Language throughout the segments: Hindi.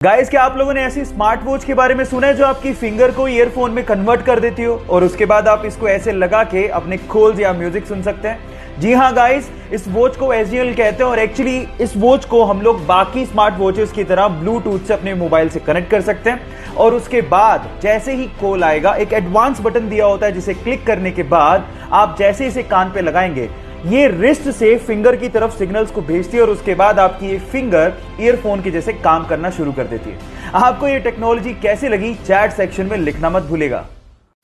गाइस, क्या आप लोगों ने ऐसी स्मार्ट वॉच के बारे में सुना है जो आपकी फिंगर को ईयरफोन में कन्वर्ट कर देती हो और उसके बाद आप इसको ऐसे लगा के अपने कॉल्स या म्यूजिक सुन सकते हैं? जी हाँ गाइस, इस वॉच को एसजीएल कहते हैं और एक्चुअली इस वॉच को हम लोग बाकी स्मार्ट वॉचेस की तरह ब्लूटूथ से अपने मोबाइल से कनेक्ट कर सकते हैं और उसके बाद जैसे ही कॉल आएगा एक एडवांस बटन दिया होता है जिसे क्लिक करने के बाद आप जैसे इसे कान पे लगाएंगे ये रिस्ट से फिंगर की तरफ सिग्नल्स को भेजती है और उसके बाद आपकी ये फिंगर ईयरफोन के जैसे काम करना शुरू कर देती है। आपको ये टेक्नोलॉजी कैसी लगी चैट सेक्शन में लिखना मत भूलेगा।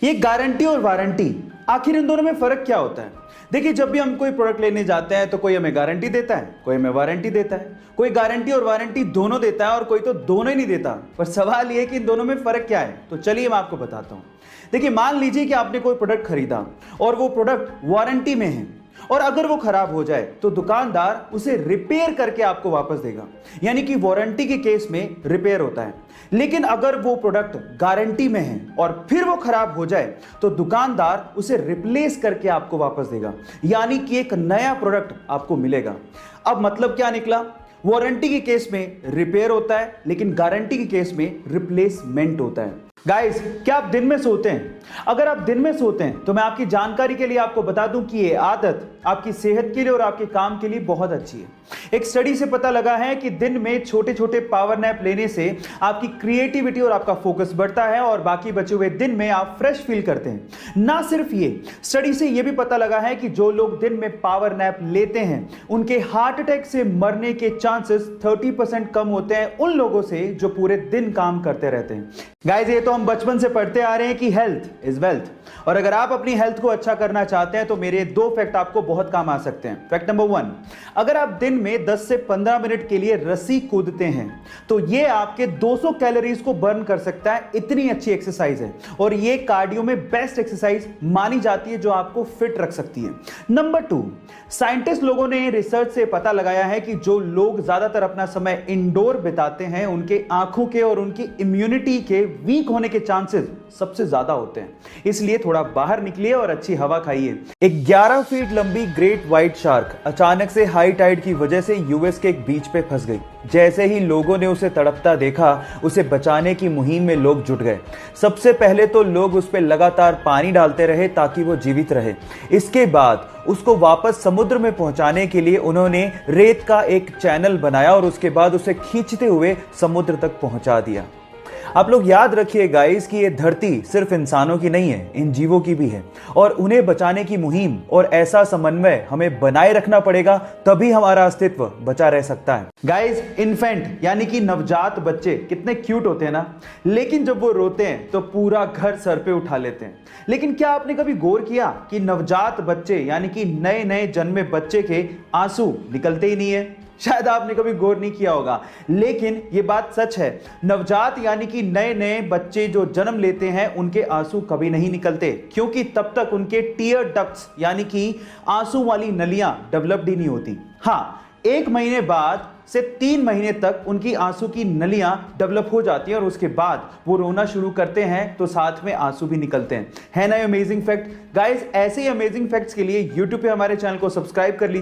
ये गारंटी और वारंटी, आखिर इन दोनों में फर्क क्या होता है? देखिए, जब भी हम कोई प्रोडक्ट लेने जाते हैं तो कोई हमें गारंटी देता है, कोई हमें वारंटी देता है, कोई गारंटी और वारंटी दोनों देता है और कोई तो दोनों ही नहीं देता। पर सवाल यह है कि इन दोनों में फर्क क्या है, तो चलिए मैं आपको बताता हूं। देखिए, मान लीजिए कि आपने कोई प्रोडक्ट खरीदा और वो प्रोडक्ट वारंटी में है और अगर वो खराब हो जाए तो दुकानदार उसे रिपेयर करके आपको वापस देगा, यानी कि वारंटी के केस में रिपेयर होता है। लेकिन अगर वो प्रोडक्ट गारंटी में है और फिर वो खराब हो जाए तो दुकानदार उसे रिप्लेस करके आपको वापस देगा, यानी कि एक नया प्रोडक्ट आपको मिलेगा। अब मतलब क्या निकला? वारंटी के केस में रिपेयर होता है लेकिन गारंटी के केस में रिप्लेसमेंट होता है। गाइस, क्या आप दिन में सोते हैं? अगर आप दिन में सोते हैं तो मैं आपकी जानकारी के लिए आपको बता दूं कि ये आदत आपकी सेहत के लिए और आपके काम के लिए बहुत अच्छी है। एक स्टडी से पता लगा है कि दिन में छोटे छोटे पावर नैप लेने से आपकी क्रिएटिविटी और आपका फोकस बढ़ता है और बाकी बचे हुए दिन में आप फ्रेश फील करते हैं। ना सिर्फ ये, स्टडी से यह भी पता लगा है कि जो लोग दिन में पावर नैप लेते हैं उनके हार्ट अटैक से मरने के चांसेस 30% कम होते हैं उन लोगों से जो पूरे दिन काम करते रहते हैं। गाइस, ये तो हम बचपन से पढ़ते आ रहे हैं कि हेल्थ इज वेल्थ, और अगर आप अपनी हेल्थ को अच्छा करना चाहते हैं तो मेरे दो फैक्ट आपको बहुत काम आ सकते हैं। फैक्ट नंबर 1, अगर आप दिन में 10 से 15 मिनट के लिए रस्सी कूदते हैं तो ये आपके 200 कैलोरीज को बर्न कर सकता है। इतनी अच्छी एक्सरसाइज है और ये कार्डियो में बेस्ट एक्सरसाइज मानी जाती है जो आपको फिट रख सकती है। नंबर 2, साइंटिस्ट लोगों ने रिसर्च से पता लगाया है कि जो लोग ज्यादातर अपना समय इंडोर बिताते हैं उनके आंखों के और उनकी इम्यूनिटी के वीक होने के चांसेस सबसे ज्यादा होते हैं। इसलिए थोड़ा बाहर निकलिए और अच्छी हवा खाइए। एक 11 फीट लंबी ग्रेट व्हाइट शार्क अचानक से हाई टाइड की वजह से यूएस के एक बीच पे फंस गई। जैसे ही लोगों ने उसे तड़पता देखा, उसे बचाने की मुहिम में लोग जुट गए। सबसे पहले तो लोग उस पर लगातार पानी डालते रहे ताकि वो जीवित रहे। इसके बाद उसको वापस समुद्र में पहुंचाने के लिए उन्होंने रेत का एक चैनल बनाया और उसके बाद उसे खींचते हुए समुद्र तक पहुंचा दिया। आप लोग याद रखिए गाइस कि ये धरती सिर्फ इंसानों की नहीं है, इन जीवों की भी है और उन्हें बचाने की मुहिम और ऐसा समन्वय हमें बनाए रखना पड़ेगा, तभी हमारा अस्तित्व बचा रह सकता है। गाइस, इन्फेंट यानी कि नवजात बच्चे कितने क्यूट होते हैं ना, लेकिन जब वो रोते हैं तो पूरा घर सर पे उठा लेते हैं। लेकिन क्या आपने कभी गौर किया कि नवजात बच्चे यानी कि नए नए जन्मे बच्चे के आंसू निकलते ही नहीं है? शायद आपने कभी गौर नहीं किया होगा, लेकिन यह बात सच है। नवजात यानी कि नए नए बच्चे जो जन्म लेते हैं उनके आंसू कभी नहीं निकलते, क्योंकि तब तक उनके टीयर डक्ट्स यानी कि आंसू वाली नलियां डेवलप्ड ही नहीं होती। हाँ, 1 महीने बाद से 3 महीने तक उनकी आंसू की नलियां डेवलप हो जाती हैं और उसके बाद वो रोना शुरू करते हैं तो साथ में आंसू भी निकलते हैं। है ना अमेजिंग फैक्ट? गाइस, ऐसे ही अमेजिंग फैक्ट्स के लिए यूट्यूब पे हमारे चैनल को सब्सक्राइब कर लीजिए।